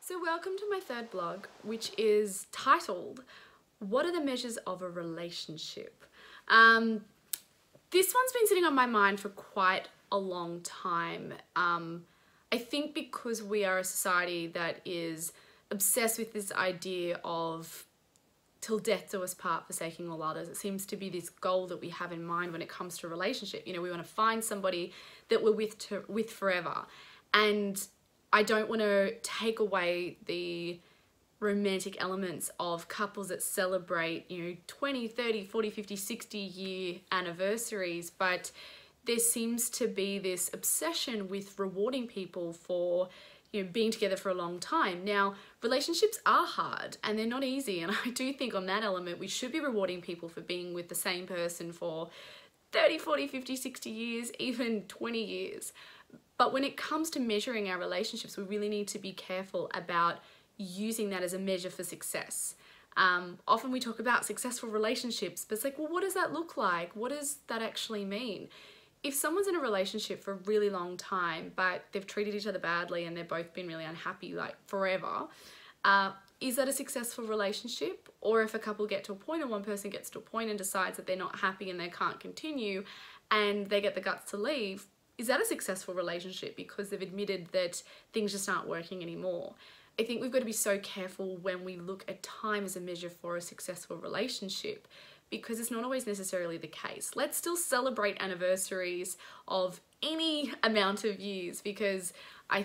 So welcome to my third blog, which is titled, What are the Measures of a Relationship? This one's been sitting on my mind for quite a long time. I think because we are a society that is obsessed with this idea of till death do us part, forsaking all others. It seems to be this goal that we have in mind when it comes to a relationship. You know, we want to find somebody that we're with forever. And I don't want to take away the romantic elements of couples that celebrate, 20, 30, 40, 50, 60 year anniversaries, but there seems to be this obsession with rewarding people for being together for a long time. Now, relationships are hard and they're not easy, and I do think on that element we should be rewarding people for being with the same person for 30, 40, 50, 60 years, even 20 years. But when it comes to measuring our relationships, we really need to be careful about using that as a measure for success. Often we talk about successful relationships, but it's like, well, what does that look like? What does that actually mean? If someone's in a relationship for a really long time, but they've treated each other badly and they've both been really unhappy, like forever, is that a successful relationship? Or if a couple get to a point and one person gets to a point and decides that they're not happy and they can't continue and they get the guts to leave, is that a successful relationship because they've admitted that things just aren't working anymore? I think we've got to be so careful when we look at time as a measure for a successful relationship, because it's not always necessarily the case. Let's still celebrate anniversaries of any amount of years, because I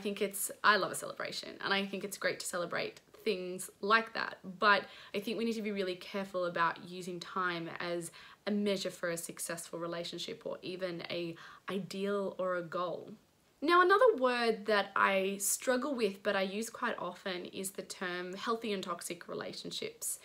love a celebration and I think it's great to celebrate things like that. But I think we need to be really careful about using time as a measure for a successful relationship or even a ideal or a goal. Now, another word that I struggle with but I use quite often is the term healthy and toxic relationships.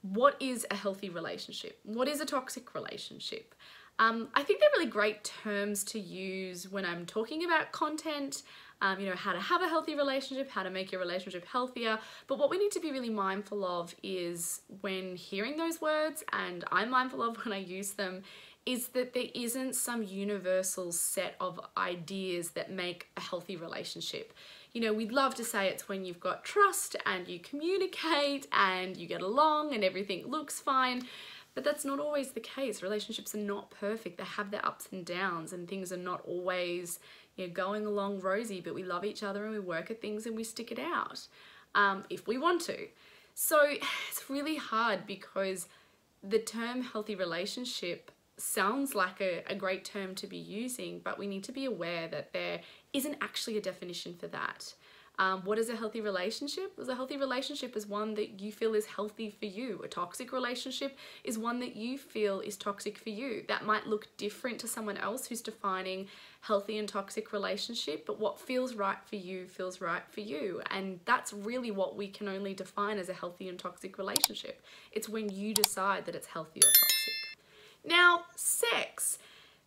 What is a healthy relationship? What is a toxic relationship? I think they're really great terms to use when I'm talking about content, how to have a healthy relationship, how to make your relationship healthier. But what we need to be really mindful of is when hearing those words, and I'm mindful of when I use them, is that there isn't some universal set of ideas that make a healthy relationship. We'd love to say it's when you've got trust and you communicate and you get along and everything looks fine, but that's not always the case. Relationships are not perfect. They have their ups and downs and things are not always going along rosy, but we love each other and we work at things and we stick it out if we want to. So it's really hard because the term healthy relationship sounds like a great term to be using, but we need to be aware that there isn't actually a definition for that. What is a healthy relationship? Well, a healthy relationship is one that you feel is healthy for you. A toxic relationship is one that you feel is toxic for you. That might look different to someone else who's defining healthy and toxic relationship, but what feels right for you feels right for you. And that's really what we can only define as a healthy and toxic relationship. It's when you decide that it's healthy or toxic. Now, sex.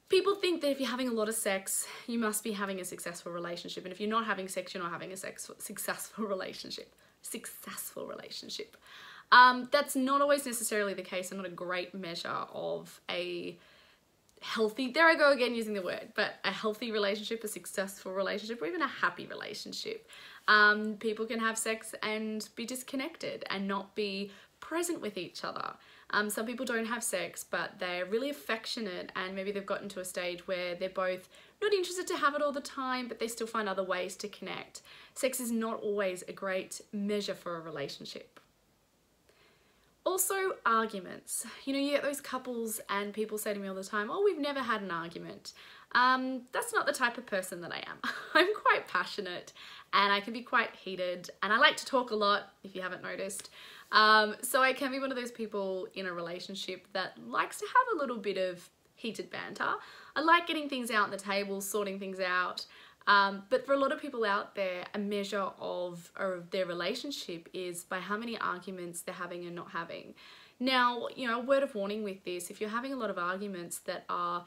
People think that if you're having a lot of sex, you must be having a successful relationship. And if you're not having sex, you're not having a successful relationship. That's not always necessarily the case and not a great measure of a healthy, there I go again using the word, but a healthy relationship, a successful relationship, or even a happy relationship. People can have sex and be disconnected and not be present with each other. Some people don't have sex, but they're really affectionate and maybe they've gotten to a stage where they're both not interested to have it all the time, but they still find other ways to connect. Sex is not always a great measure for a relationship. Also, arguments. You get those couples and people say to me all the time, oh, we've never had an argument. That's not the type of person that I am. I'm quite passionate and I can be quite heated and I like to talk a lot, if you haven't noticed. So I can be one of those people in a relationship that likes to have a little bit of heated banter. I like getting things out on the table, sorting things out. But for a lot of people out there, a measure of their relationship is by how many arguments they're having and not having. Now, a word of warning with this, if you're having a lot of arguments that are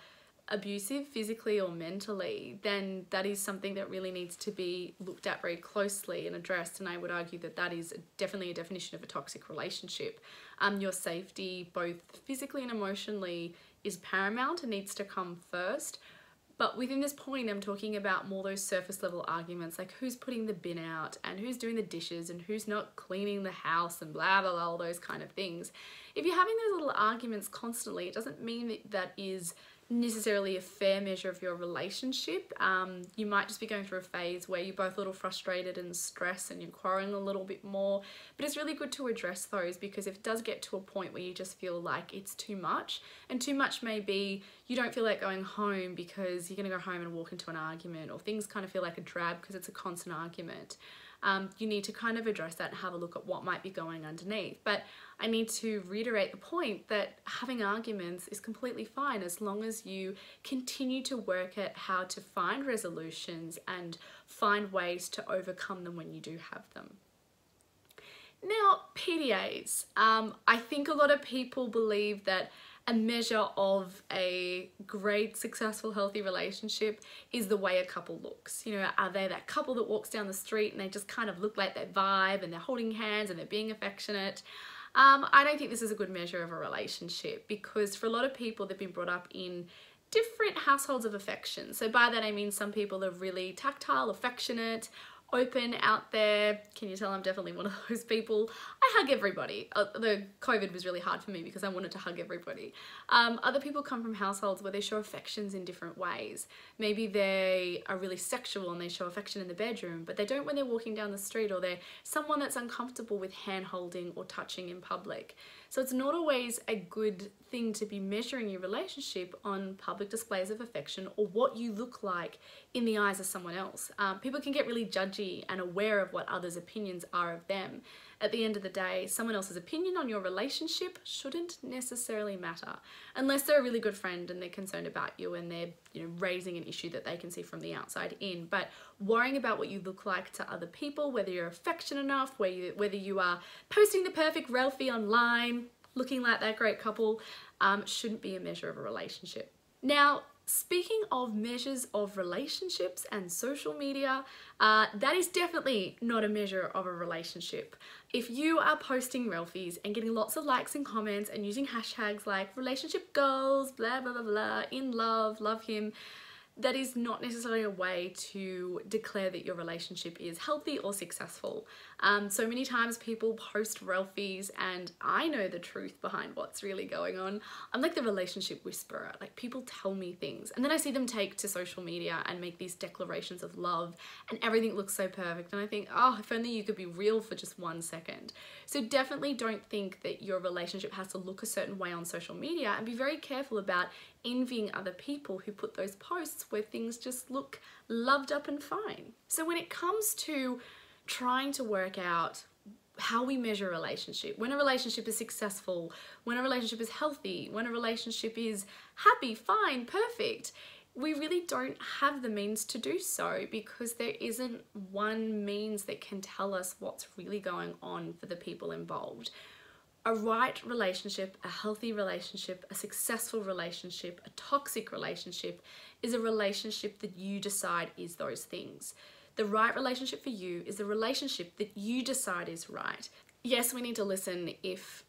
abusive physically or mentally, then that is something that really needs to be looked at very closely and addressed. And I would argue that that is definitely a definition of a toxic relationship. Your safety, both physically and emotionally, is paramount and needs to come first. But within this point, I'm talking about more those surface level arguments, like who's putting the bin out and who's doing the dishes and who's not cleaning the house and blah, blah, blah, all those kind of things. If you're having those little arguments constantly, it doesn't mean that that is necessarily a fair measure of your relationship. You might just be going through a phase where you're both a little frustrated and stressed and you're quarreling a little bit more, but it's really good to address those, because if it does get to a point where you just feel like it's too much, and too much may be you don't feel like going home because you're going to go home and walk into an argument, or things kind of feel like a drab because it's a constant argument. You need to kind of address that and have a look at what might be going underneath. But I need to reiterate the point that having arguments is completely fine as long as you continue to work at how to find resolutions and find ways to overcome them when you do have them. Now, PDAs. I think a lot of people believe that a measure of a great, successful, healthy relationship is the way a couple looks. You know, are they that couple that walks down the street and they just kind of look like they vibe and they're holding hands and they're being affectionate? I don't think this is a good measure of a relationship, because for a lot of people, they've been brought up in different households of affection. So by that I mean some people are really tactile, affectionate, open out there. Can you tell I'm definitely one of those people? I hug everybody. The COVID was really hard for me because I wanted to hug everybody. Other people come from households where they show affections in different ways. Maybe they are really sexual and they show affection in the bedroom, but they don't when they're walking down the street, or they're someone that's uncomfortable with hand holding or touching in public. So it's not always a good thing to be measuring your relationship on public displays of affection or what you look like in the eyes of someone else. People can get really judgy and aware of what others' opinions are of them. At the end of the day, someone else's opinion on your relationship shouldn't necessarily matter, unless they're a really good friend and they're concerned about you and they're, you know, raising an issue that they can see from the outside in. But worrying about what you look like to other people, whether you're affectionate enough, whether you are posting the perfect Ralphie online, looking like that great couple, shouldn't be a measure of a relationship. Now, speaking of measures of relationships and social media, that is definitely not a measure of a relationship. If you are posting Ralphies and getting lots of likes and comments and using hashtags like relationship goals, blah, blah, blah, blah, in love, love him, that is not necessarily a way to declare that your relationship is healthy or successful. So many times people post Ralphies and I know the truth behind what's really going on. I'm like the relationship whisperer. Like, people tell me things and then I see them take to social media and make these declarations of love and everything looks so perfect, and I think, oh, if only you could be real for just 1 second. So definitely don't think that your relationship has to look a certain way on social media, and be very careful about envying other people who put those posts where things just look loved up and fine. So when it comes to trying to work out how we measure a relationship, when a relationship is successful, when a relationship is healthy, when a relationship is happy, fine, perfect, we really don't have the means to do so, because there isn't one means that can tell us what's really going on for the people involved. A right relationship, a healthy relationship, a successful relationship, a toxic relationship is a relationship that you decide is those things. The right relationship for you is the relationship that you decide is right. Yes, we need to listen if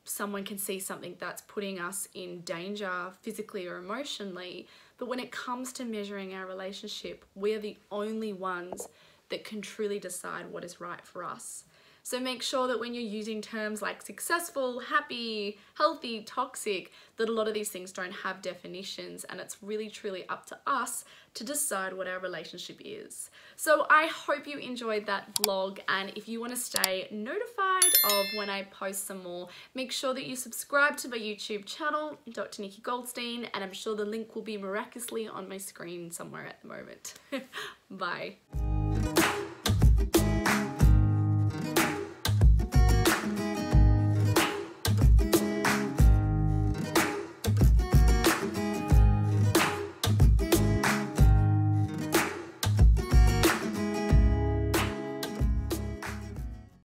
someone can see something that's putting us in danger physically or emotionally, but when it comes to measuring our relationship, we're the only ones that can truly decide what is right for us. So make sure that when you're using terms like successful, happy, healthy, toxic, that a lot of these things don't have definitions, and it's really truly up to us to decide what our relationship is. So I hope you enjoyed that vlog, and if you want to stay notified of when I post some more, make sure that you subscribe to my YouTube channel, Dr. Nikki Goldstein, and I'm sure the link will be miraculously on my screen somewhere at the moment. Bye.